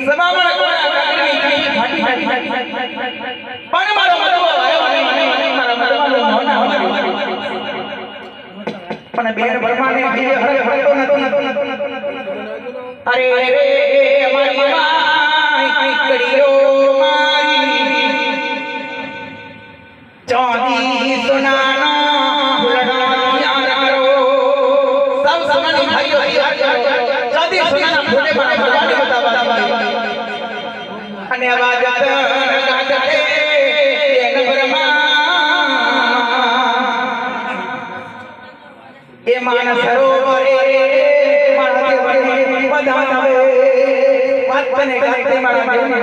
સભામાં કોણા કાગરની ફાટી પણ મારો મરવો આવ્યો નહીં મારા મરવાનો મોના મારી પણ બેન બ્રહ્માને હરે હરતો નથી અરે રે અમારી માઈ કડીઓ મારી ચાંદી સોનાનો અને અવાજ ગાજે એન બ્રહ્મા એ માન સરોવરે મારા દેવને પધારે વાત તને ગાતે મારા દેવને